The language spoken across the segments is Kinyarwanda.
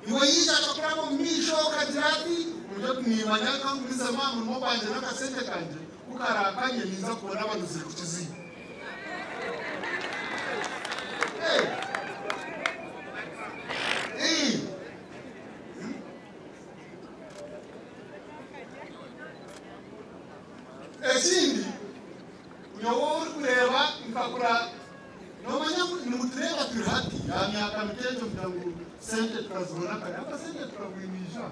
iwe yisha kakuramo misho kadirati mjo kunimanyaka mwisema mu banje nakasente kanje kukarakanye niza kubona abantu zikukizi Esindi unyowori kureba nkakura nomanya numutreba turati yamyaka mitejo mdangu sente tukazona kare hapa sente tukawinisha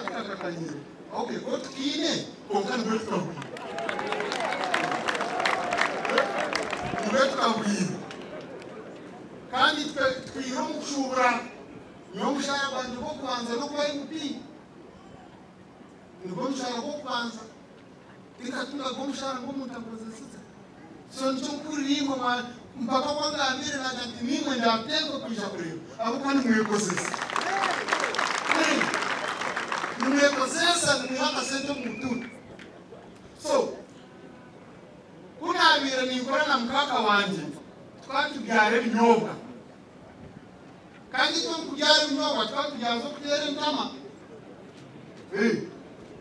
kakakanyire okay got kine konkana betu kabwira kandi twiro mushura nyomushara banje bo kwanza no kwa MP ngo mushara bo kwanza ikatunga ngo mushara ngo mutangoza sita so ncho kuringo mpaka kwanga amire na kanti mimwe ndatengo kisha kuringo abo kandi mwekosesa mwekosesa ni hata sento mutu so kuna amire ni nkora na mkaka wanje twatubyare binyobwa kandi twakubyare binyobwa twatubyazo kutere ntama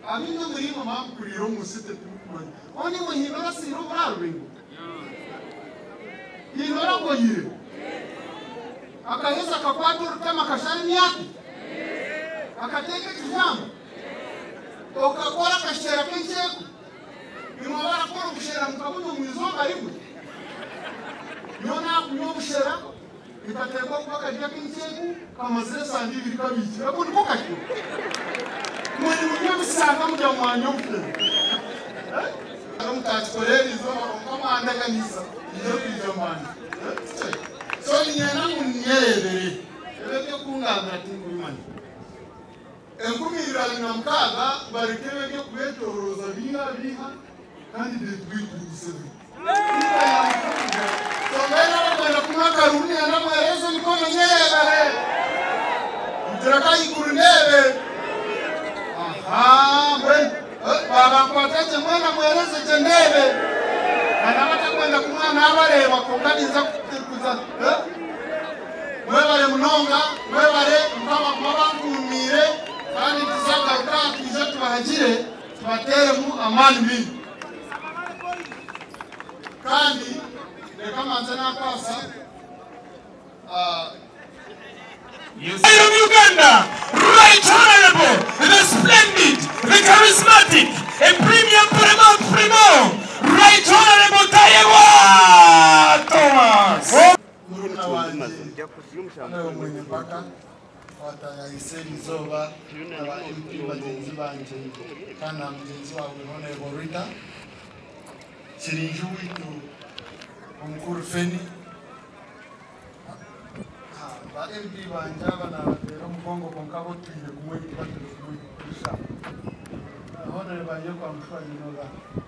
amino murimo mamkuriro musite tukumanya oni muhindura siro bararwengo hindura ngo yire akaheza akakwata urutama kashani yake akateka kijambo okakora kashera kencheko imwara kora kushera mkabuno mwizomba rimwe yona kunyobushera ikatekwa kwa kajya kencheko kama zile sandi birikabiki abundi kokashyo mwini munyabisanga mujya mwanyobwe mutachikoreri zo kama andaganisa iyo kwijamani so nyena munyerebere ebyo kunganga tingumani enkumirira na mkaga barekebe byo kubetoroza biha kandi detwituse so mbona bana kumaka runi anamwerezo mikono nyerebere mtiraka ikurundebe bwen baba kwataje mwana mwereze jendebe anabata kwenda kumwana abareba konganiza kuza mwebale munonga mwebale mkama kumabankumire kandi tuzagaruka tuje tubahagire tubatere mu amani mbi kandi reka manze nakwasa of Uganda, right honorable, the splendid, the charismatic, a premium primo, right honorable Tayewa Thomas. muruna wanje mwenye mpaka watayiseri zoba aba MP bagenzi banje kana mugenzi wawe Honorable Rita Chirinju witu omukuru Feni ba MP banje abana batera mugongo konkabo tuye kumwe batero kumwe kisha Honorable banje kwa mfanye noga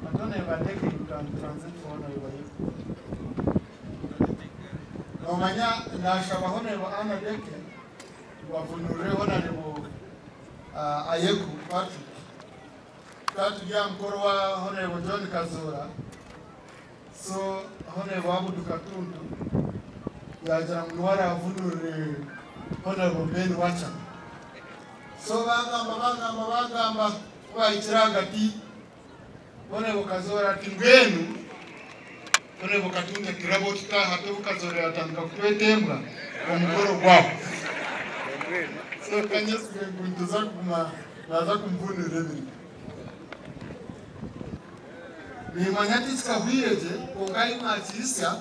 atone badeke transit Honorable nomanya nashaba Honorable ana deke wavunure Honorable Ayeku Patrick ya mkoro wa Honorable John Kazura so Honorable Abudu Katundu yajara mnuwara avunure Honorable Ben Wacha so bagamba waichiraga ti Honorable Kazura tingenu Honorable Katundu kirabotika hatu Kazura atanka kutwetembwa omukoro gwao so kanyesi kuntuza kuma naza kumvunira ebiri ni manyati tikavireje kongai machisa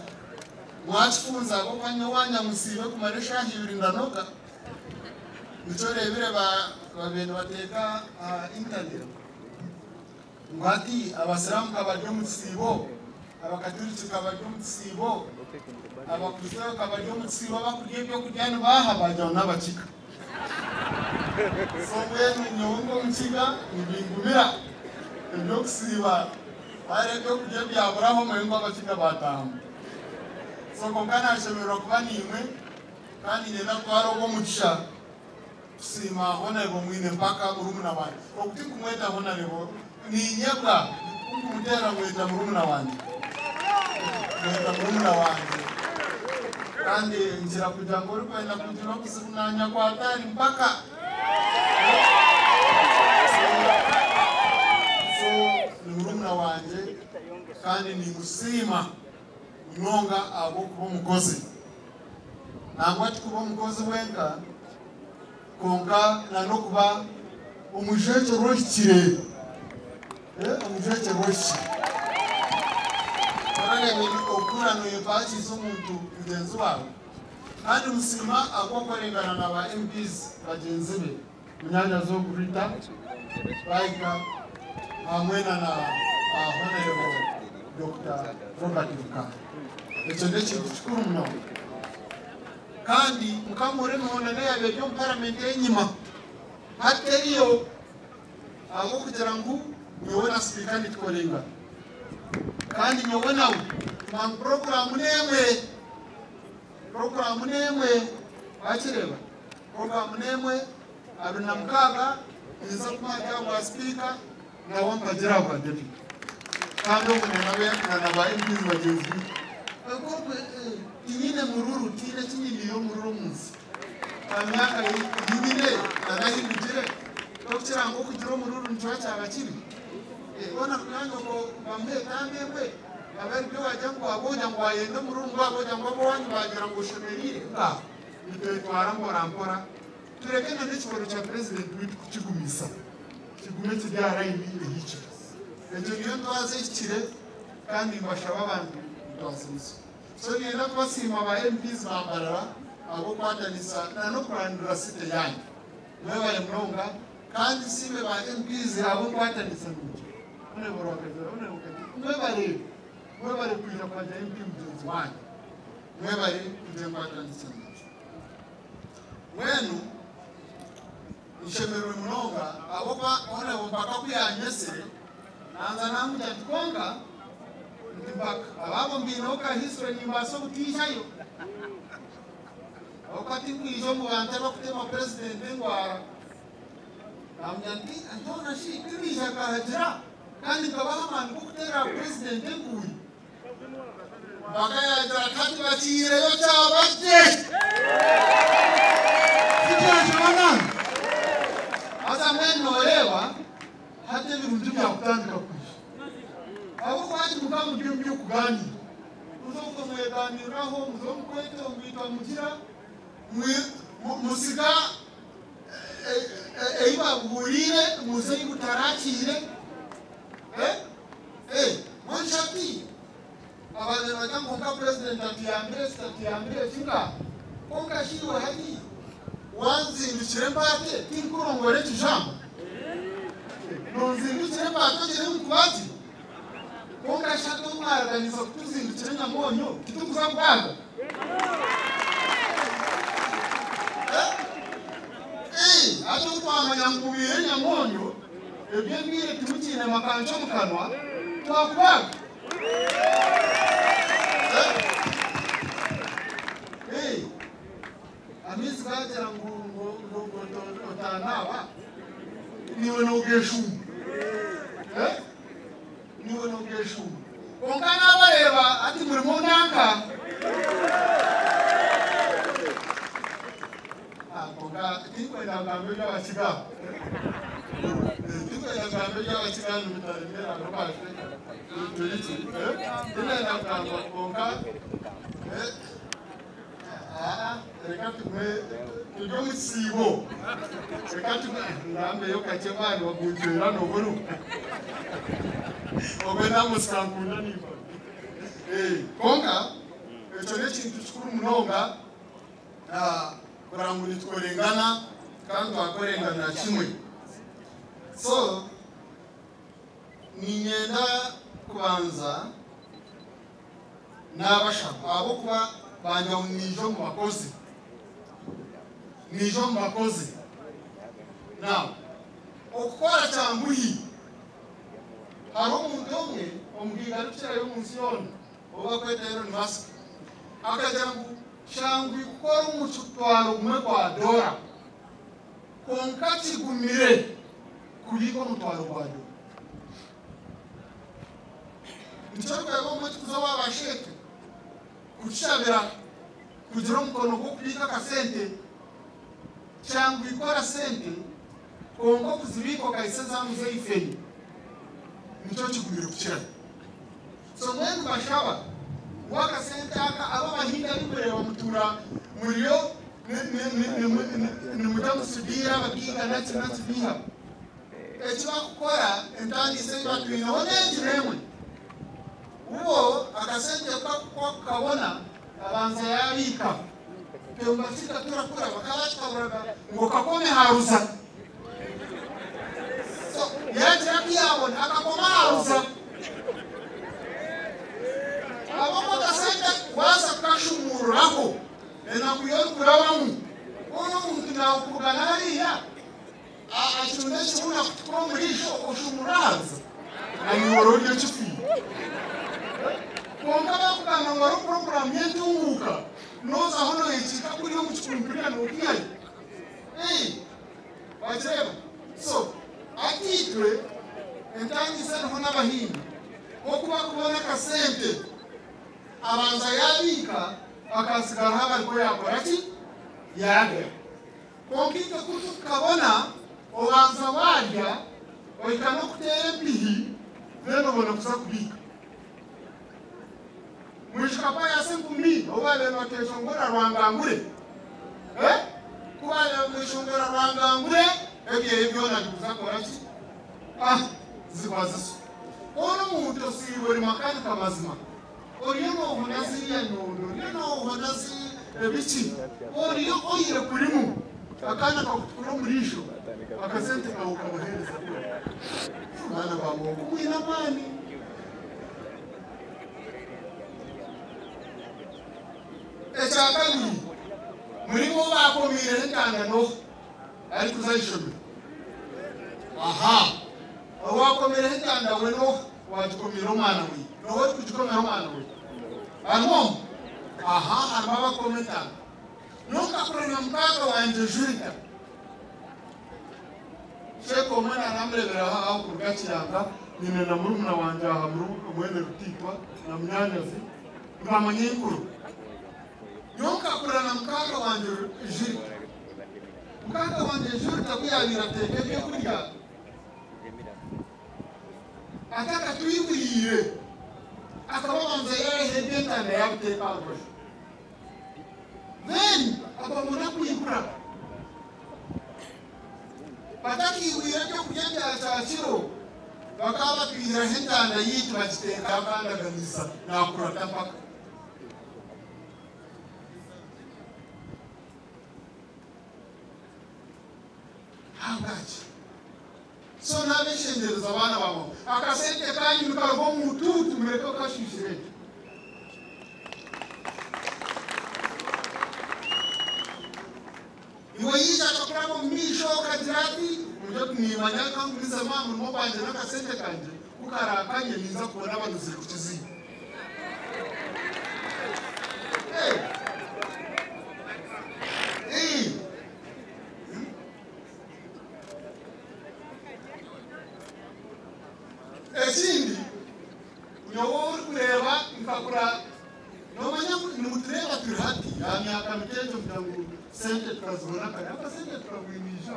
mwachifunza ko kwanyowanya musibe kumaresha hibirindanoka nichorebire babene bateka internet ngati abasiramu kabaryo musibo abakatolika kabaryo musibo abakristo kabaryo musibo bakuriye byo kujyana bahabaje n'abakika so when nyongo mchiga nibingumira ibyo kusiba areko kujya byaburaho mwengo abakika batamu so konkana shemero kubanimwe kandi nenda kwaro bo mugisha sima Honorable mwine mpaka murumuna wanje okuti kumweta Honorable ni nyebwa kumutera mweta murumuna wanje mweta murumuna wanje kandi nzira kugira ngo uri kwenda kugira kuzimunanya kwa hatari mpaka so ni murumuna wanje kandi ni musima mnonga abo kuba umukozi nangwa kuba umukozi wenka konka na no kuba umujeje roshikire umujeje roshikire ni okura no yepachi z'umuntu mugenzi wawe kandi musima akokorengana na ba MPs bagenzi be munyanya zo kurita baika amwena na honorable Dr. Robert Luka echo ndeki tukuru mno kandi mukamure none yabe byo parliament yenyima hateriyo abo kugira ngo niwona speaker nitkorenga kandi nyobona mu program nemwe bakireba program nemwe abina mukaga iza kumaja wa speaker na wampa jira kwa deputy kandi umunanawe na ba MPs bagenzi ko tinyine mururu tine tinyiliyo mururu munsi amyaka yibine narahindukire dokira ngo kugira mururu ncyo cyabakiri bona kwanyo ko bambe tambwe abari byo wajya ngo abonya ngo ayende murungu abonya ngo abonye bagira ngo shemerire ka bitwara ngo rampora tureke na n'ikiboro cya president witu kugumisa kigume kibyara ibindi hici ejo niyo twazikire kandi mbashaba abantu twazizo so yenda twasima ba MPs bambarara abo kwatanisa na no kurandura site yanyu mwe mronga kandi sibe ba MPs abo kwatanisa n'uko one borokeza one ukati mwe bari kuja kwa MP mjenzi wanyu mwe bari kuja kwa tanisa wenu ishemero mnonga abo kwa one mpaka kuyanyesere nanza namuja tukonga mpaka ababo mbinoka history nyimbaso kutishayo wakati kwijo mu bante bakutema president ngwara amyanti antona shi kirisha kahajira kandi kabahamana kutera president nguyi bagaya drakati batire yo cyabaje kijana asa mweno lewa hata birundu bya kutandika kushi abo kwaje mukamu byo kugani uzoko mweganiraho muzomkwete mwitwa mugira musika eiba burire muzeyi gutarakire monshati abane bajango ka president atiyambire kinga konka shiwe hadi wanzi ndikire mbate tinkurongore kijambo nonzindukire mbate kire mkubazi konka shato mwarganiza kutuzindukire nyamonyo kitukuza bwaga ato kwamanya ngubire nyamonyo ebyembire timukine makancho mukanwa twakubaga amizi gagera ngo otanaba niwe nogeshu niwe nogeshu konkana bareba ati muri munanka konka tikwe nagambe y'abakiga tikwe nagambe y'abakiga n'umutaremera rubashe turiki ina nagambe konka reka tumwe tujye musibo reka tumwe ngambe yo kachebani wagujera noburu obena muskankunda niba konka echo nekintu kikuru munonga kurangu nitworengana kandi twakorengana kimwe so ninyenda kubanza n'abashaka abo kuba banja nijo mu bakozi now okukora cyambuhi hari umuntu umwe ombwira rukira yo munsi yone oba kwetero ni mask akajya ngo shangwi gukora umutwaro umwe kwa dora konka kigumire kuliko mutwaro kwa dora nicyo rwego mu kuza wabasheke kuchabira kugira umukono go kubika kasente cyangwa ikora sente kongo kuzibiko kahise zamuze ifeni nico kigumira kukira so mwenu bashaba waka sente aka abo bahinga bikorera bamutura muriyo ni mudamu sudira bakiga natsi biha ekiba kukora entandi se batwina honenzi remwe uwo akasente kwa kabona abanza yabika Pemba sita turakura bakabashobora ngo kakome haruza so yaje akiyabona akakoma haruza abako kasente wasa kashumuraho ena kuyorukura wamu ono muntu na ukugana hariya achundeshe una kutomurisho ushumuraza ani wororyo chifi konga bakugana ngo program yentunguka noza hono yechika kuri yo muchikumburira nokiyayi wacheba so atitwe entangi sana hona bahini okuba kubona kasente abanza yabika akasigara haba ko yakora ati yage konkika kutu kabona obanza warya oyikano kutere bihi beno bona kusa kubika mwishikapa yase ngumi obale makeshongora rwangangure kubale mwishongora rwangangure ebyo na kuzakora ati zikwaziso ono muntu siwe makani kamazima oriyo honasi ya nondo oriyo honasi ebichi oriyo oyire kurimu akana kakukura murisho akasente kabukabuhereza mwana babo kuina mani echakani murimo bakomire ntangano ari kuzayishobe wakomire ntangano no wajikomira umwana we no wari kujikomira umwana we arimo arimo bakometa nuka kurana mpaka wanje jurika sheko mwana namrebera aho kurgachiranga nyine na murumuna wanje aha mwene rutitwa na mnyanyazi ngamanye inkuru nuka kurana mpaka wanje jurika mpaka wanje jurika kuyabira teke byo kurya ataka tuyibuyire akabanza yahebye tanda yabuteka aho then abamuna kuyikura bataki wiyake kujenda cyakiro bakaba kwira hetanda yitu bakiteka abanda ganisa nakura tapaka hangachi so nabeshendereza abana babo akasente kanyu nukarwo mututu mureko kashishire iwe yisha kakuramo misho katirati mujye kumwimanya kanguliza mama mo banje nakasente kanje kukarakanye niza kubona abantu ziri kukizi Esindi uyowo kureba nkakura nomanya ni mutreba turati myaka mitejo mtangu sente tukazibona kare aka sente tukagwinisha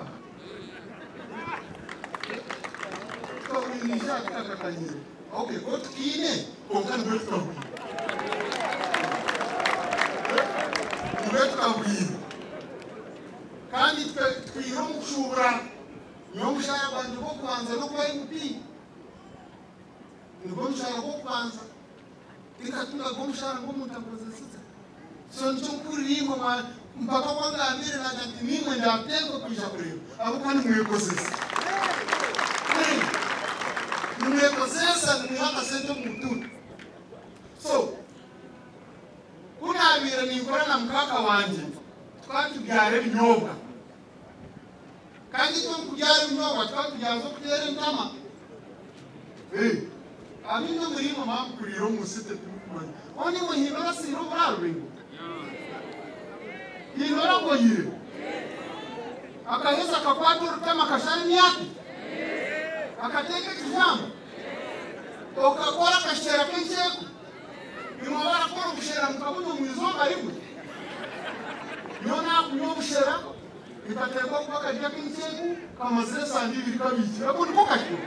kakakanyire okay ko tukine konkana gwetu kabwi kandi twiro mushubura nyo mushaya banje bo kubanza no kwa MP ngo mushara go kwanza ikatunga go mushara go mutambuza sita so nchukuririmbo mpaka kwanga amire na janti nimwe ndatengo kuisha kuriyo abo kandi mwekosesa mwekosesa mwaka sente mutu so kuna amire nikora na mkaka wanje twatubyare binyobwa kandi tukubyare binyobwa twatubyazo kutere ntama Amina murimo makuriro musite tukumanya. Oni muhindura siro barabingo. Hindura koyire. Akaheza kakwato rutama kashani yake. Akateka kijambo. Okakora kashera kencheko. Nimwara kwa kushera mkabuno mwizo karibu. ikatekwa kwa kajya kinchegu kama zile sandi bikabiki hapo ndiko kakyo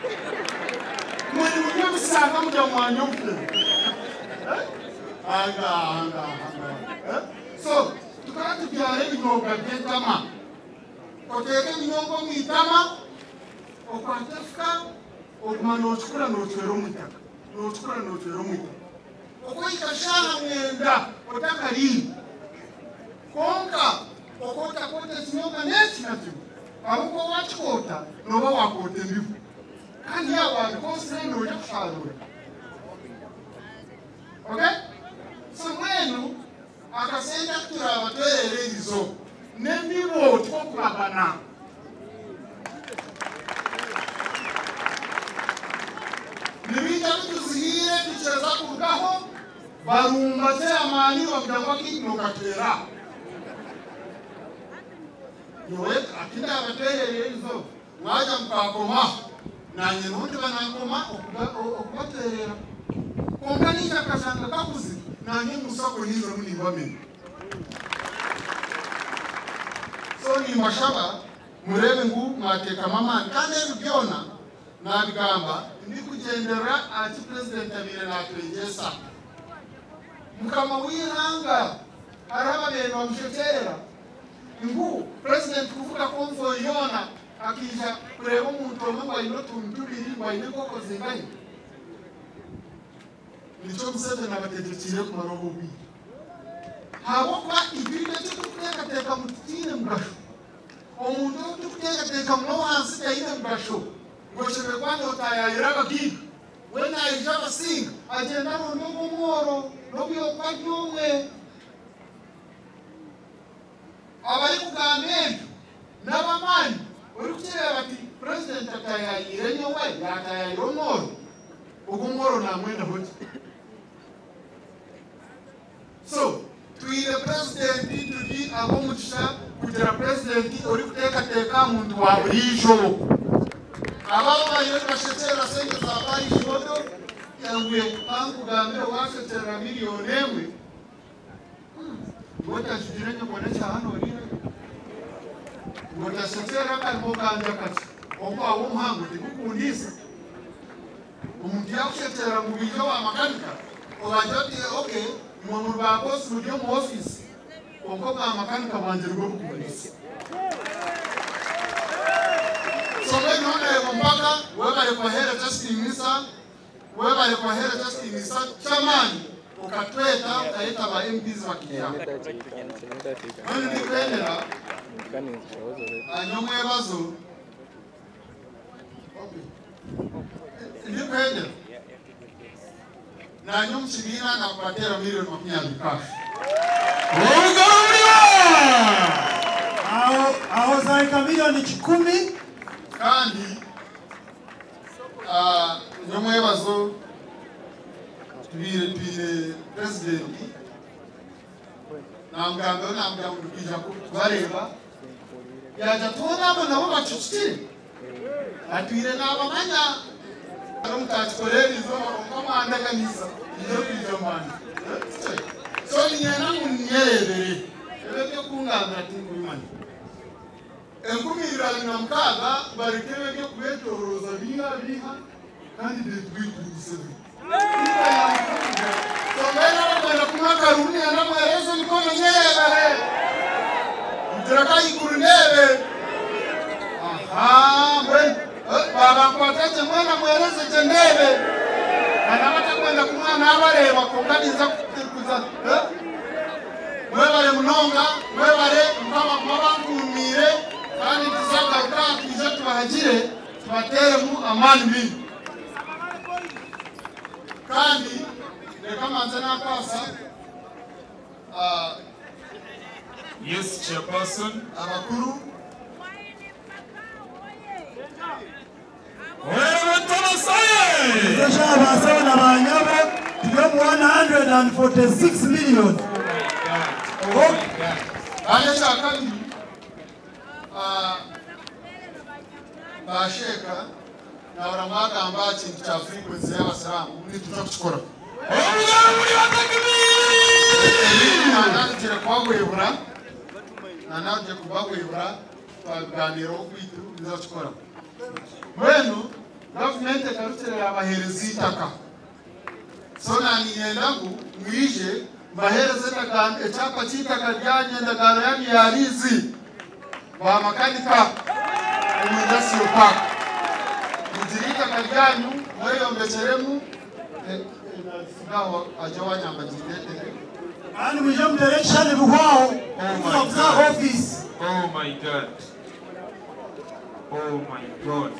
mwani mwenye msanga mjamwanyo mpe anga so tukati byare binyoga byentama koteke binyongo mwitama okwatefka okumano chukura no twero mwitaka no chukura no twero mwitaka okoita shaha mwenda otakali konka okota kote sinyoga neti natu abuko wachikota noba wakote mbivu kandi yawa konsendo yakushalwe okay so mwenu akasenda kutura abatwerere izo nembibo twokubagana nibita tuzihire tucheza kugaho barumba te amani wabdangwa kinno katera yowe akinda abatwerere izo mwaja mkakoma nanye nundi banakoma okubaterera konganisha kasanga kakuzi nanye musako nizo muni bamene so ni mashaba murebe ngu mateka mama kandi byona nabigamba ndi kugendera ati president abire natwegesa mukama wihanga araba beno mshetera ngu president kuvuga konfo yona akija kureba umuntu omwe ino tumbiri ino koko zinganye nicho Museveni abategekire ku marobo bwi habo kwa ibirime tukuteka mutine mugasho omuntu tukuteka mu hansi yaine mugasho goshebe kwando tayayiraga ki wena ijaba sing agenda mu ngomoro nobyo kwadyomwe abari kugambe n'abamani urukire bati president atayayire nyowe yatayayiro ngoro ugumoro namwenda hoje so tuire president tugi abomutisha kugira president uri kuteka muntu wa burijo ababo bayo bashetera senge za bari shodo yawe kangu gambe washetera milioni emwe wota shirenya kone cyano rire wota shetera kalbo kanja kati obo awo mhango tikukundisa umuntu yakushetera mu bijo wa makanika obajoti okay umuntu ba boss mu mu office onko ba makanika banje rwo kukundisa so we none mpaka wewe kwa hera testimisa wewe kwa hera testimisa chamani ukatweta ukaita ba MPs wa kijana nani ndipendera anyomwe bazo ndipendera na nyumchibina na kupatera milioni 20 Aho zaika milioni 10 kandi nyomwe bazo tubire president nambya ndukija kubareba yaja tubona nabo bacucire atwire n'abamanya arumutachikorerizo bakomandaganyisa iyo kwijamana so nyena munyerebere ebyo kunganga tingumani enkumirira na mkaga barikebe byo kubetoroza biha kandi bitwikurusebi so bena bana kumaka runi ana mwerezo mikono nyebere mtiraka ikurunebe aha bwen baba kwataje mwana mwereze tendebe anabata kwenda kumwana abareba konganiza kuza mwebare munonga mwebare mkama kumabankumire kandi tuzaka ukakije tubahagire tubatere mu amani mbi kandi reka manze nakwasa Yes, chairperson. abakuru Basaba na banyabo tuyo 146 million. ane shakani basheka na uramwaga ambachi cha frequency ya wasalamu ni tutakuchukura nanaje kubagwebura twaganiro kwitu bizakora wenu government ekarutse abahereza itaka so naniyelagu mwije bahereza taka echapa chitaka ryanye ndagaro yani yarizi ba makanika umudasiyo park mujirika karyanyu mweyo mbecheremu nawo ajawanya amajidete and we jump direction buhao of the office. Oh my God. Oh my God.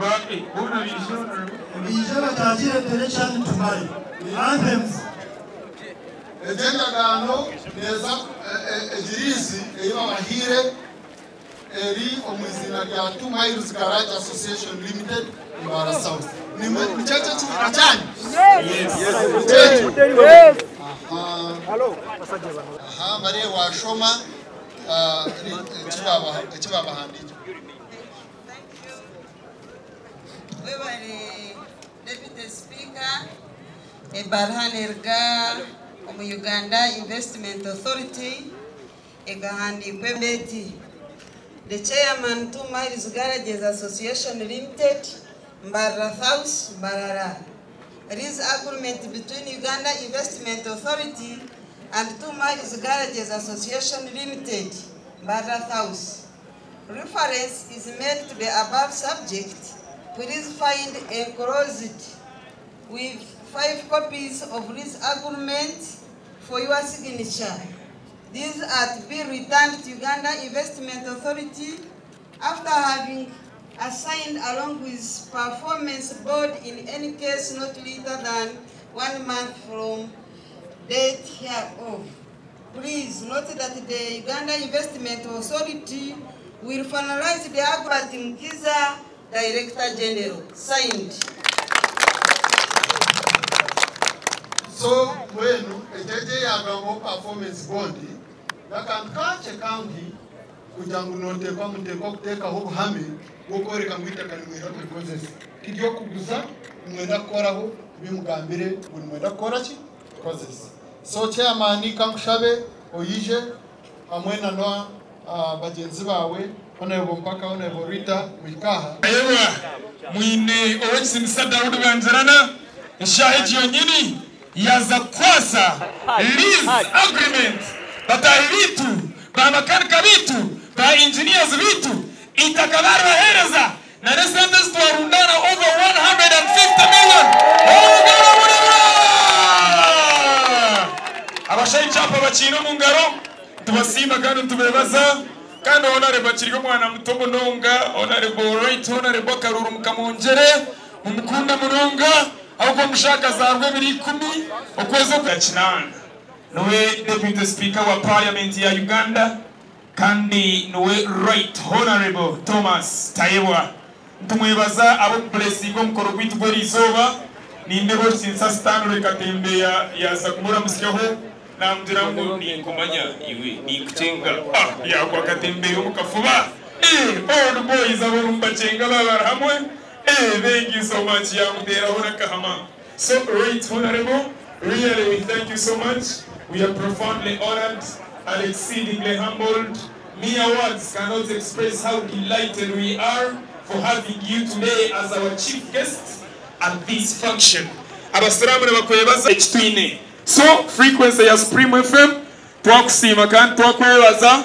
But una vision. Vision tajire direction tumari. Anthems. Agenda gano neza ejirisi eyo bahire eri omuzina rya 2 Miles Garage Association Limited Mbara South. Ni mchache chikachani. Yes. Yes. Hello. Bari wa shoma chibaba handi. We were Deputy Speaker Barhan Erga of Uganda Investment Authority Egahandi Kwebeti. The Chairman 2 Miles Garages Association Limited Mbara House Mbarara. This agreement between Uganda Investment Authority and 2 Miles Garages Association Limited Mbara House. Reference is made to the above subject. Please find enclosed with 5 copies of this agreement for your signature. These are to be returned to Uganda Investment Authority after having assigned along with performance board in any case not later than 1 month from date hereof. Please note that the Uganda Investment Authority will finalize the agreement Mkiza, Director General. Signed. So when ejeje yagambo performance board nakankache county kujangu note kwa muteko kuteka ho hame gokoreka mwita kanimwera process kidyo kuguza mwenda koraho bimugambire buri mwenda koraki process so chairman kankushabe oyije hamwe na no bagenzi bawe onebo mpaka onebo Rita mwikaha Ewa mwine owekisi Daudi Banzarana shahidi yonyini yaza kwasa lease agreement batahiritu ba makanika bitu ba engineers bitu itakabara bahereza na residents to arundana over 150 million. Abashayi chapa bachino mungaro tubasimba kandi tubebaza kandi honorable Chirigo mwana mutobo nonga honorable right honorable Karuru mukamonjere umukunda munonga ahubwo mushaka zarwe 10 ukwezi kwa kinana nowe Deputy Speaker wa Parliament ya Uganda kandi nowe right honorable Thomas Tayebwa ntumwebaza abo blessing omukoro gwitu gwerizoba nindebo sinsa stand rekatembe ya sakumura musyaho namdira ngo ni kumanya iwe ni kucenga ya kwa katembe yo mukafuba old boys abo rumbacenga babaramwe thank you so much ya mudera hona kahama. So right honorable, really we thank you so much. We are profoundly honored and exceedingly humbled. Mere words cannot express how delighted we are for having you today as our chief guest at this function. Abasiramu n'abakwebaza ekitwine. So frequency ya Supreme FM twakusima kandi twakwebaza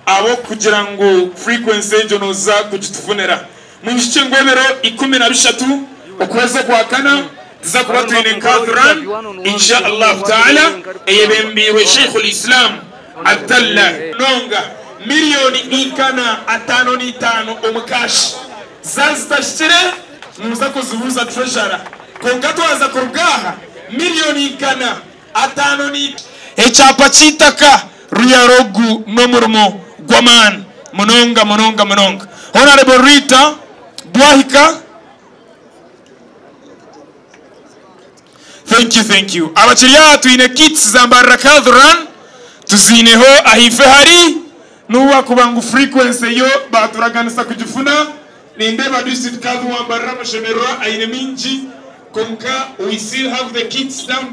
abo kugira ngo frequency enjonoza kugitufunera. Mwishiche ngwebero 13 ukwezi kwa kana za kuba twine kadran insha Allah taala eyebembiwe Sheikhul Islam Abdallah nonga milioni ikana 5 omukashi zazitashire muza kuzuhuza treasurer kongato aza kurugaha milioni ikana 5 echapa chitaka ruyarogu nomurmo gwaman munonga honorable Rita Bwahika. Thank you. Abachiriya tuine kits za Mbarakadran tuzineho ahife hari nuwa kubangu frequency yo baturaganisa kujifuna ninde ba district kadhu wa Mbarara Shemerwa aine minji konka we still have the kits down